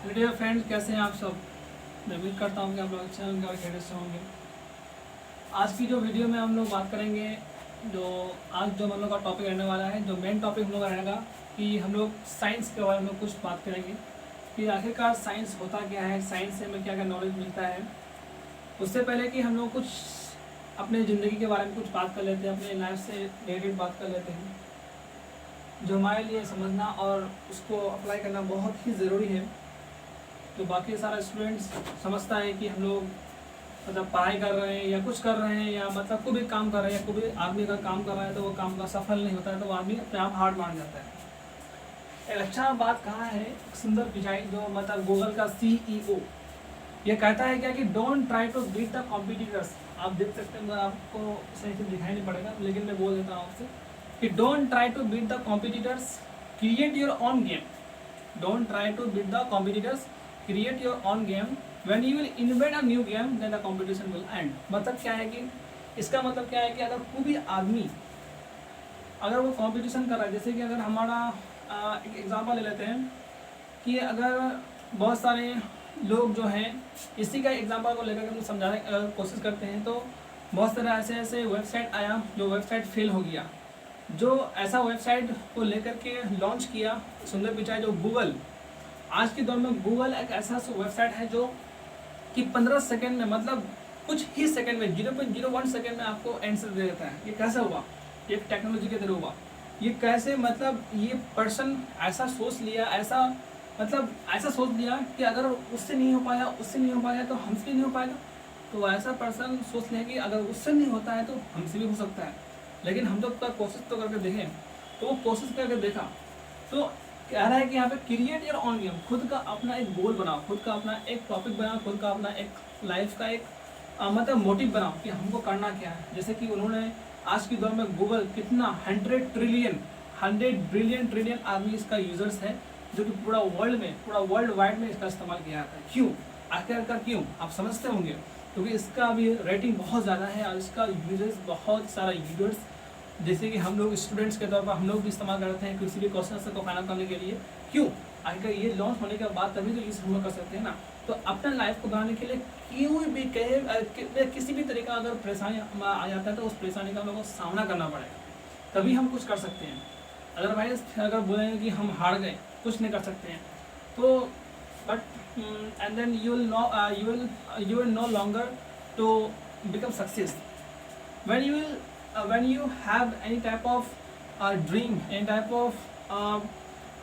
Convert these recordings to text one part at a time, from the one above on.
Dear friends, कैसे हैं आप सब। मैं उम्मीद करता हूँ कि आप लोग अच्छे होंगे और खैरियत से होंगे। आज की जो वीडियो में हम लोग बात करेंगे, आज जो हम लोग का टॉपिक रहने वाला है, जो मेन टॉपिक हम लोग का रहेगा कि हम लोग साइंस के बारे में कुछ बात करेंगे कि आखिरकार साइंस होता क्या है, साइंस से हमें क्या क्या नॉलेज मिलता है। उससे पहले कि हम लोग कुछ अपने ज़िंदगी के बारे में कुछ बात कर लेते हैं, अपने लाइफ से रिलेटेड बात कर लेते हैं, जो हमारे लिए समझना और उसको अप्लाई करना बहुत ही ज़रूरी है। तो बाकी सारा स्टूडेंट्स समझता है कि हम लोग मतलब पढ़ाई कर रहे हैं या कुछ कर रहे हैं या मतलब कोई भी काम कर रहे हैं या कोई भी आदमी अगर काम कर रहा है तो वो काम का सफल नहीं होता है तो वो आदमी अपने आप हार मान जाता है। एक अच्छा बात कहा है सुंदर पिचाई, जो मतलब गूगल का CEO, ये कहता है क्या कि don't try to beat the competitors. आप देख सकते हैं, आपको सही से दिखाई नहीं पड़ेगा लेकिन मैं बोल देता हूँ आपसे कि don't try to beat the competitors, create your own game. Don't try to beat the competitors, create your own game. When you will invent a new game then the competition will end. मतलब क्या है कि इसका मतलब क्या है कि अगर कोई भी आदमी अगर वो कंपटीशन कर रहा है, जैसे कि अगर हमारा एक एग्जांपल ले लेते हैं कि अगर बहुत सारे लोग जो हैं, इसी का एग्जांपल को लेकर हम समझाने की कोशिश करते हैं, तो बहुत सारे ऐसे ऐसे वेबसाइट आया जो वेबसाइट फेल हो गया। जो ऐसा वेबसाइट को लेकर के लॉन्च किया सुंदर पिचाई, जो गूगल, आज के दौर में गूगल एक ऐसा वेबसाइट है जो कि 15 सेकंड में, मतलब कुछ ही सेकंड में, 0.01 सेकंड में आपको आंसर दे देता है। ये कैसे हुआ? ये टेक्नोलॉजी के थ्रू हुआ। ये कैसे, मतलब ये पर्सन ऐसा सोच लिया, ऐसा सोच लिया कि अगर उससे नहीं हो पाया तो हमसे नहीं हो पाएगा। तो ऐसा पर्सन सोच लिया कि अगर उससे नहीं होता है तो हमसे भी हो सकता है। लेकिन हम तो कोशिश तो करके देखें, तो वो कोशिश करके देखा तो कह रहा है कि यहाँ पे क्रिएट योर ओन गेम। खुद का अपना एक गोल बनाओ, खुद का अपना एक टॉपिक बनाओ, खुद का अपना एक लाइफ का एक मतलब मोटिव बनाओ कि हमको करना क्या है। जैसे कि उन्होंने आज की दौर में गूगल कितना 100 ट्रिलियन आदमी इसका यूजर्स है, जो कि पूरा वर्ल्ड वाइड में इसका इस्तेमाल किया जाता है। क्यों? आखिरकार क्यों? आप समझते होंगे, क्योंकि इसका अभी रेटिंग बहुत ज़्यादा है और इसका यूजर्स, बहुत सारा यूजर्स, जैसे कि हम लोग स्टूडेंट्स के तौर पर हम लोग भी इस्तेमाल करते हैं किसी भी क्वेश्चन को फाइनल करने के लिए। क्यों? आखिर ये लॉन्च होने के बाद तभी तो यूज हम लोग कर सकते हैं ना। तो अपना लाइफ को बनाने के लिए क्यों भी कहे किसी भी तरीका अगर परेशानी आ जाता है तो उस परेशानी का हम लोग को सामना करना पड़ेगा, तभी हम कुछ कर सकते हैं। अदरवाइज अगर बोलेंगे कि हम हार गए, कुछ नहीं कर सकते हैं, तो but and then you will no longer to become success. when you have any type of dream, any type of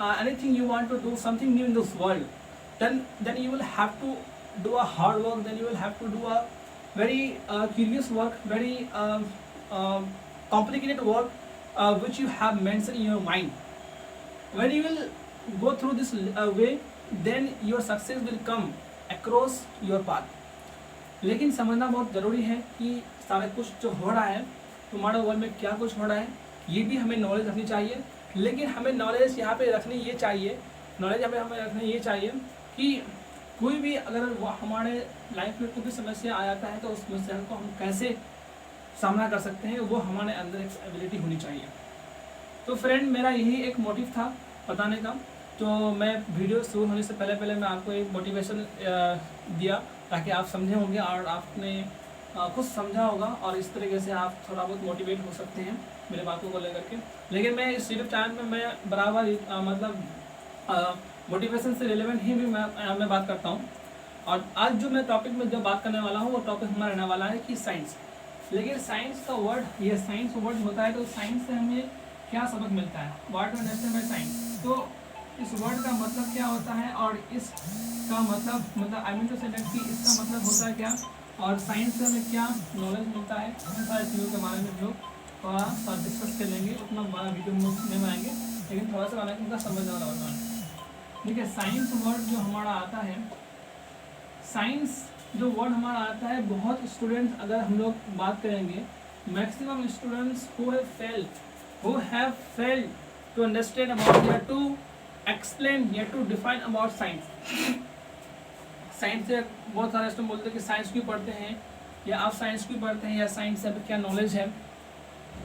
anything you want to do, something new in this world, then you will have to do a hard work, then you will have to do a very curious work, very complicated work, which you have mentioned in your mind. When you will go through this way, then your success will come across your path. लेकिन समझना बहुत ज़रूरी है कि सारा कुछ जो हो रहा है तुम्हारे वर्ल्ड में, क्या कुछ हो रहा है, ये भी हमें नॉलेज रखनी चाहिए। लेकिन हमें नॉलेज यहाँ पे रखनी ये चाहिए, हमें रखनी ये चाहिए कि कोई भी अगर हमारे लाइफ में कोई भी समस्या आ जाता है तो उस समस्या को हम कैसे सामना कर सकते हैं, वो हमारे अंदर एक एबिलिटी होनी चाहिए। तो फ्रेंड, मेरा यही एक मोटिव था बताने का। तो मैं वीडियो शुरू होने से पहले मैं आपको एक मोटिवेशन दिया ताकि आप समझे होंगे और आपने कुछ समझा होगा और इस तरीके से आप थोड़ा बहुत मोटिवेट हो सकते हैं मेरे बातों को लेकर के। लेकिन मैं इस यूट्यूब चैनल में मैं बराबर मतलब मोटिवेशन से रिलेवेंट ही भी मैं बात करता हूँ। और आज जो मैं टॉपिक में जो बात करने वाला हूँ वो टॉपिक हमारा रहने वाला है कि साइंस। लेकिन साइंस का वर्ड, ये साइंस वर्ड होता है, तो साइंस से हमें क्या सबक मिलता है, व्हाट अंडरस्टैंड बाय साइंस। तो इस वर्ड का मतलब क्या होता है और इसका मतलब आई मीन टू से कि इसका मतलब होता है क्या और साइंस से हमें क्या नॉलेज मिलता है, इन सारी चीज़ों के बारे में हम लोग थोड़ा सा डिस्कस कर लेंगे। उतना बड़ा वीडियो में नहीं बनाएंगे, लेकिन थोड़ा सा बनाएंगे, उनका समझने वाला होता है। देखिए, साइंस वर्ड जो हमारा आता है, साइंस जो वर्ड हमारा आता है, बहुत स्टूडेंट्स अगर हम लोग बात करेंगे, maximum students who have failed to understand about, या to explain, या to define about science। Science से बहुत सारे स्टूडेंट बोलते हैं कि साइंस क्यों पढ़ते हैं, या आप साइंस क्यों पढ़ते हैं, या साइंस से अभी क्या नॉलेज है।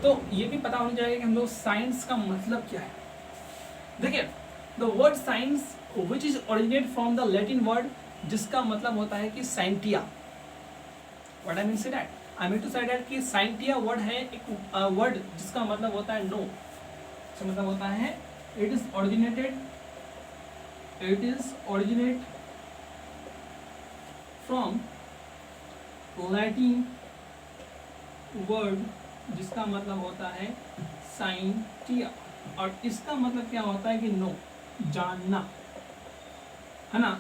तो ये भी पता होना चाहिए कि हम लोग साइंस का मतलब क्या है। देखिए, the word science which is originate from the Latin word, जिसका मतलब होता है कि साइंटिया। What I mean say that, I mean to say that कि साइंटिया वर्ड है एक वर्ड जिसका मतलब होता है नो, इसका मतलब होता है it is originate from Latin word, जिसका मतलब होता है साइंटिया, और इसका मतलब क्या होता है कि नो, जानना, है ना।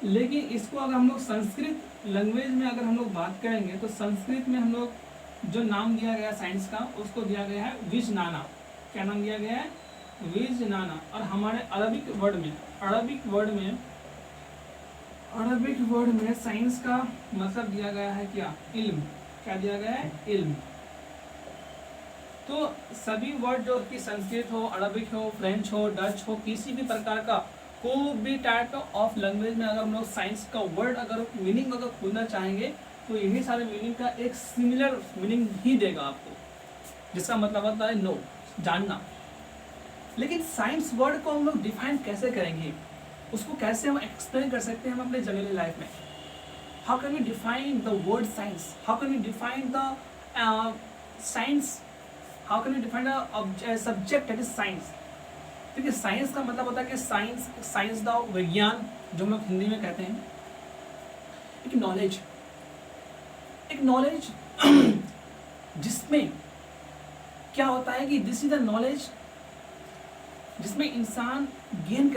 लेकिन इसको अगर हम लोग संस्कृत लैंग्वेज में अगर हम लोग बात करेंगे तो संस्कृत में हम लोग जो नाम दिया गया साइंस का, उसको दिया गया है विजनाना। क्या नाम दिया गया है? विजनाना। और हमारे अरबिक वर्ड में साइंस का मतलब दिया गया है क्या? इल्म। क्या दिया गया है? इल्म। तो सभी वर्ड जो कि संस्कृत हो, अरबिक हो, फ्रेंच हो, डच हो, किसी भी प्रकार का कोई भी टाइप ऑफ लैंग्वेज में अगर हम लोग साइंस का वर्ड अगर मीनिंग अगर खोजना चाहेंगे तो यही सारे मीनिंग का एक सिमिलर मीनिंग ही देगा आपको, जिसका मतलब होता है नो, जानना। लेकिन साइंस वर्ड को हम लोग डिफाइन कैसे करेंगे, उसको कैसे हम एक्सप्लेन कर सकते हैं हम अपने जनरल लाइफ में? How can we define the word science? How can we define the science? How can we define the subject that is science? देखिए, साइंस का मतलब होता है कि साइंस द विज्ञान, जो हम लोग हिंदी में कहते हैं, एक नॉलेज जिसमें क्या होता है कि दिस इज द नॉलेज जिसमें इंसान गेन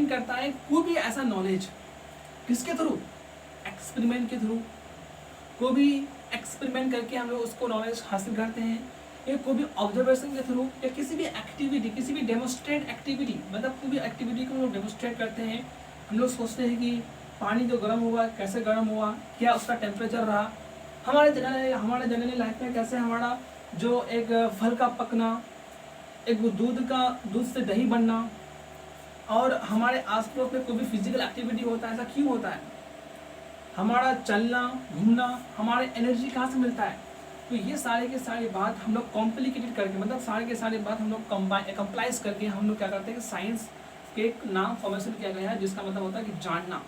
करता है कोई भी ऐसा नॉलेज, किसके थ्रू? एक्सपेरिमेंट के थ्रू। कोई भी एक्सपेरिमेंट करके हम लोग उसको नॉलेज हासिल करते हैं, या कोई भी ऑब्जर्वेशन के थ्रू, या किसी भी एक्टिविटी, किसी भी डेमोस्ट्रेट एक्टिविटी, मतलब कोई भी एक्टिविटी को हम लोग डेमोस्ट्रेट करते हैं। हम लोग सोचते हैं कि पानी जो गर्म हुआ कैसे गर्म हुआ, क्या उसका टेम्परेचर रहा, हमारे जनरली लाइफ में कैसे हमारा जो एक फल का पकना, एक वो दूध से दही बनना, और हमारे आस पड़ोस में कोई भी फिजिकल एक्टिविटी होता है, ऐसा क्यों होता है? हमारा चलना घूमना, हमारे एनर्जी कहाँ से मिलता है? तो ये सारे के सारी बात हम लोग कॉम्प्लिकेटेड करके, मतलब सारे के सारी बात हम लोग कंप्लाइज करके हम लोग क्या करते हैं कि साइंस के एक नाम फॉर्मेशन किया गया है, जिसका मतलब होता है कि जानना।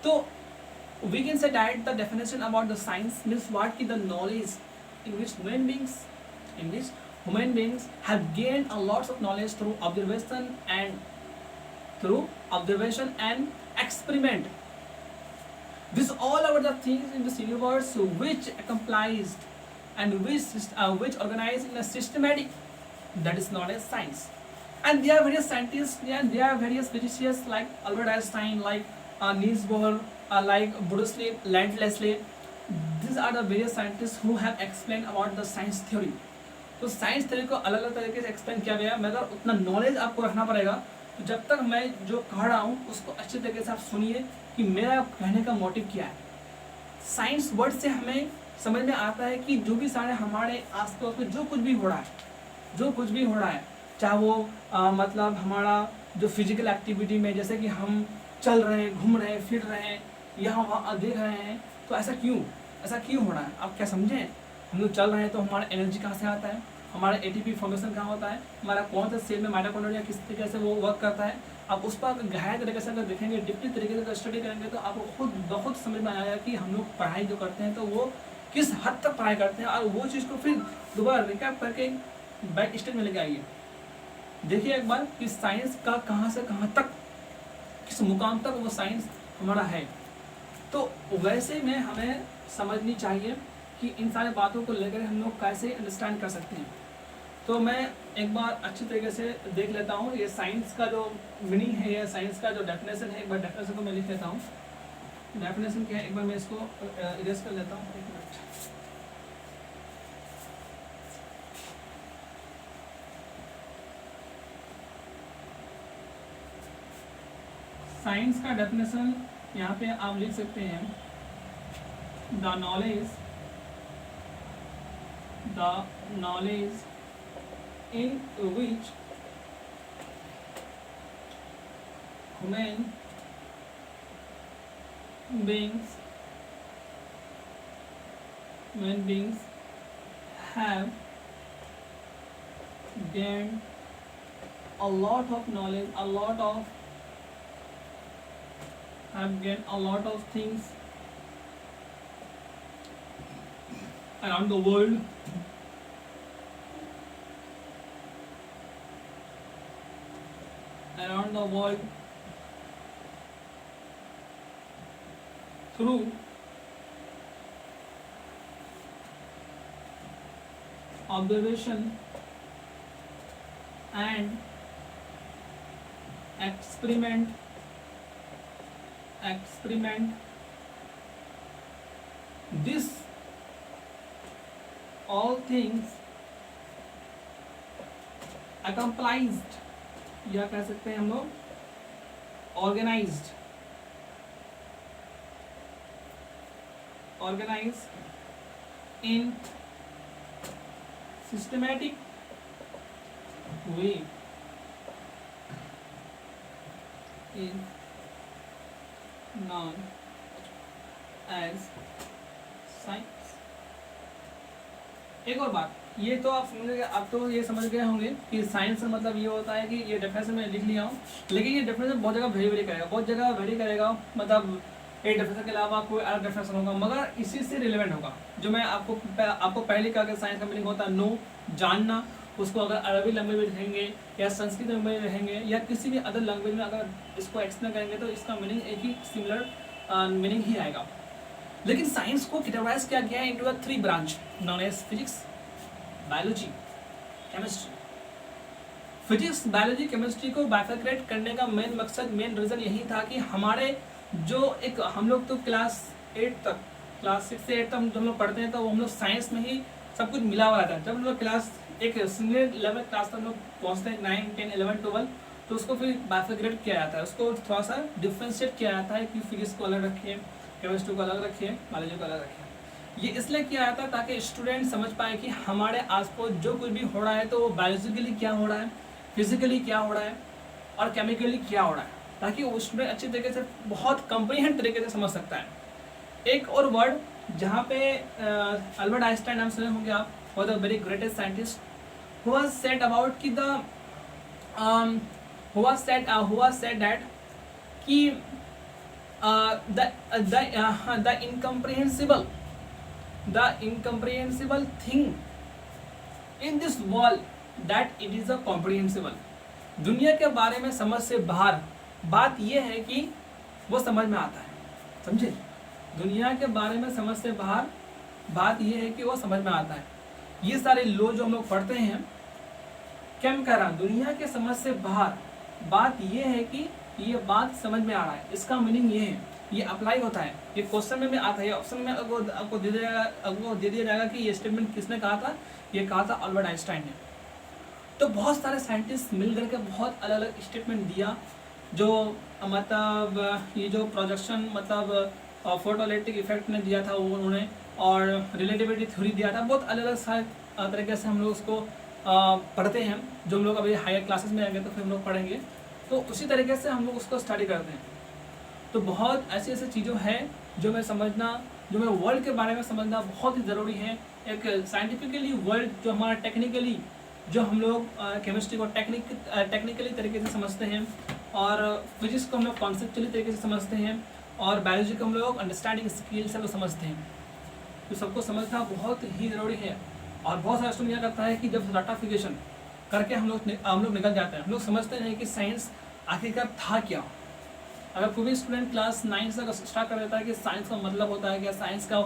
तो we can say that the definition about the science means what की the knowledge in which human beings have gained a lots of knowledge through observation and experiment. This all over the things in this universe which accomplished and which organized in a systematic, that is known as science. And there are various scientists, and there are various physicists like Albert Einstein, like Niels Bohr, like Bruce Lee, Leonard Leslie. These are the various scientists who have explained about the science theory. तो science theory को अलग अलग तरीके से explain किया गया है, मगर उतना नॉलेज आपको रखना पड़ेगा। तो जब तक मैं जो कह रहा हूँ उसको अच्छे तरीके से आप सुनिए कि मेरा कहने का मोटिव क्या है। साइंस वर्ड से हमें समझ में आता है कि जो भी सारे हमारे आसपास में जो कुछ भी हो रहा है, चाहे वो मतलब हमारा जो फिजिकल एक्टिविटी में, जैसे कि हम चल रहे हैं, घूम रहे हैं, फिर रहे हैं, यहाँ वहाँ देख रहे हैं, तो ऐसा क्यों हो रहा है? आप क्या समझें? हम लोग चल रहे हैं तो हमारा एनर्जी कहाँ से आता है, हमारा एटीपी फॉर्मेशन कहाँ होता है, हमारा कौन सा सेल में माइटोकॉन्ड्रिया किस तरीके से वो वर्क करता है। आप उस पर गहराई तरीके से अगर देखेंगे, डीपली तरीके से अगर स्टडी करेंगे, तो आपको खुद बहुत समझ में आएगा कि हम लोग पढ़ाई जो करते हैं तो वो किस हद तक पढ़ाई करते हैं, और वो चीज़ को फिर दोबारा रिकैप करके बैक स्टेज में लेके आइए। देखिए एक बार कि साइंस का कहाँ से कहाँ तक, किस मुकाम तक वो साइंस हमारा है। तो वैसे में हमें समझनी चाहिए कि इन सारे बातों को लेकर हम लोग कैसे अंडरस्टैंड कर सकते हैं। तो मैं एक बार अच्छी तरीके से देख लेता हूँ ये साइंस का जो मीनिंग है, या साइंस का जो डेफिनेशन है, एक बार डेफिनेशन को मैं लिख लेता हूँ। डेफिनेशन क्या है, एक बार मैं इसको इरेज कर लेता हूँ, एक मिनट। साइंस का डेफिनेशन यहाँ पे आप लिख सकते हैं, the knowledge in which human beings have gained a lot of knowledge, I've gained a lot of things around the world. Through observation and experiment. This all things accomplished, या कह सकते हैं हम लोग organized in systematic way is known as science. एक और बात, ये तो आप समझ गए, आप तो ये समझ गए होंगे कि साइंस का मतलब ये होता है कि ये डेफिनेशन में लिख लिया हूँ, लेकिन ये डेफिनेशन बहुत जगह वेरी करेगा, मतलब एक डेफिनेशन के अलावा कोई अलग डेफिनेशन होगा, मगर इसी से रिलेवेंट होगा। जो मैं आपको पहले कहा कि साइंस का मीनिंग होता है नो, जानना। उसको अगर अरबी लैंग्वेज में लिखेंगे या संस्कृत लैंग्वेज में लिखेंगे या किसी भी अदर लैंग्वेज में अगर इसको एक्सप्लेन करेंगे तो इसका मीनिंग एक ही सिमिलर मीनिंग ही आएगा। लेकिन साइंस को कैटेगराइज किया गया है into a 3 branch known as physics, biology, chemistry. Physics, biology, chemistry को बाइफरकेट करने का मेन मकसद, मेन रीज़न यही था कि हमारे जो एक हम लोग तो क्लास 6 से 8 तक हम लोग पढ़ते हैं तो हम लोग साइंस में ही सब कुछ मिला हुआ था। जब हम लोग क्लास एक सीनियर लेवल क्लास तक हम लोग पहुँचते हैं 9, 10, 11, 12, तो उसको फिर बाइफरकेट किया जाता है, उसको थोड़ा सा डिफ्रेंशिएट किया जाता है कि फिजिक्स को अलग रखिए, केमिस्ट्री को अलग रखिए, बायोलॉजी को अलग रखिए। ये इसलिए किया जाता है ताकि स्टूडेंट समझ पाए कि हमारे आसपास जो कुछ भी हो रहा है तो वो बायोलॉजिकली क्या हो रहा है, फिजिकली क्या हो रहा है और केमिकली क्या हो रहा है, ताकि वो स्टूडेंट अच्छी तरीके से बहुत कम्प्रीहेंड तरीके से समझ सकता है। एक और वर्ड जहाँ पे अल्बर्ट आइंस्टाइन नाम सुने होंगे आप, for the very greatest scientist, who was said about कि who was said that कि the incomprehensible thing in this world that it is a comprehensible। दुनिया के बारे में समझ से बाहर बात यह है कि वो समझ में आता है, समझे? दुनिया के बारे में समझ से बाहर बात यह है कि वो समझ में आता है। ये सारे लो जो हम लोग पढ़ते हैं, क्या मैं कह रहा हूँ, दुनिया के समझ से बाहर बात ये है कि ये बात समझ में आ रहा है, इसका मीनिंग ये है, ये अप्लाई होता है, ये क्वेश्चन में आता है, ऑप्शन में आपको दे दिया जाएगा कि ये स्टेटमेंट किसने कहा था, ये कहा था अल्बर्ट आइंस्टाइन ने। तो बहुत सारे साइंटिस्ट मिल करके बहुत अलग अलग स्टेटमेंट दिया, जो मतलब ये जो प्रोजेक्शन मतलब फोटोइलेक्ट्रिक इफेक्ट ने दिया था वो उन्होंने, और रिलेटिविटी थ्योरी दिया था। बहुत अलग अलग तरीके से हम लोग उसको पढ़ते हैं, जो हम लोग अभी हायर क्लासेस में आएंगे तो फिर हम लोग पढ़ेंगे, तो उसी तरीके से हम लोग उसको स्टडी करते हैं। तो बहुत ऐसी चीज़ों है जो मैं समझना, जो मैं वर्ल्ड के बारे में समझना बहुत ही ज़रूरी है। एक साइंटिफिकली वर्ल्ड जो हमारा टेक्निकली, जो हम लोग केमिस्ट्री को टेक्निकली तरीके से समझते हैं, और फिजिक्स को हम लोग कॉन्सेप्चुअली तरीके से समझते हैं, और बायोलॉजी को हम लोग अंडरस्टैंडिंग स्किल से लोग समझते हैं। तो सबको समझना बहुत ही ज़रूरी है। और बहुत सारा स्टूडेंट क्या करता है कि जब रटाफिकेशन करके हम लोग निकल जाते हैं, हम लोग समझते हैं कि साइंस आखिरकार था क्या। अगर कोई भी स्टूडेंट क्लास 9 से स्टार्ट कर देता है कि साइंस का मतलब होता है क्या, साइंस का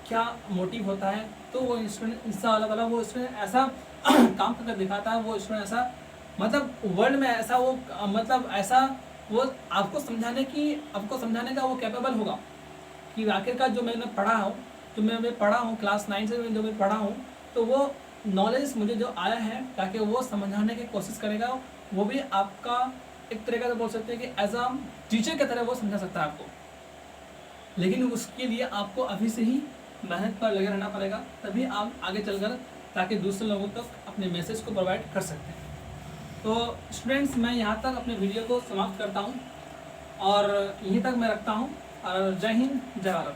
क्या मोटिव होता है, तो वो स्टूडेंट इससे अलग अलग वो स्टूडेंट ऐसा काम करके दिखाता है, वो स्टूडेंट ऐसा मतलब वर्ल्ड में ऐसा वो मतलब ऐसा वो आपको समझाने का वो कैपेबल होगा कि आखिरकार जो मैंने पढ़ा हूँ, जो मैं पढ़ा हूँ क्लास 9 से जो मैं पढ़ा हूँ, तो वो नॉलेज मुझे जो आया है ताकि वो समझाने की कोशिश करेगा, वो भी आपका एक तरीके से बोल सकते हैं कि एज अ टीचर की तरह वो समझा सकता है आपको। लेकिन उसके लिए आपको अभी से ही मेहनत पर लगे रहना पड़ेगा, तभी आप आगे चलकर ताकि दूसरे लोगों तक अपने मैसेज को प्रोवाइड कर सकते हैं। तो स्टूडेंट्स, मैं यहाँ तक अपने वीडियो को समाप्त करता हूँ और यहीं तक मैं रखता हूँ। और जय हिंद, जय भारत।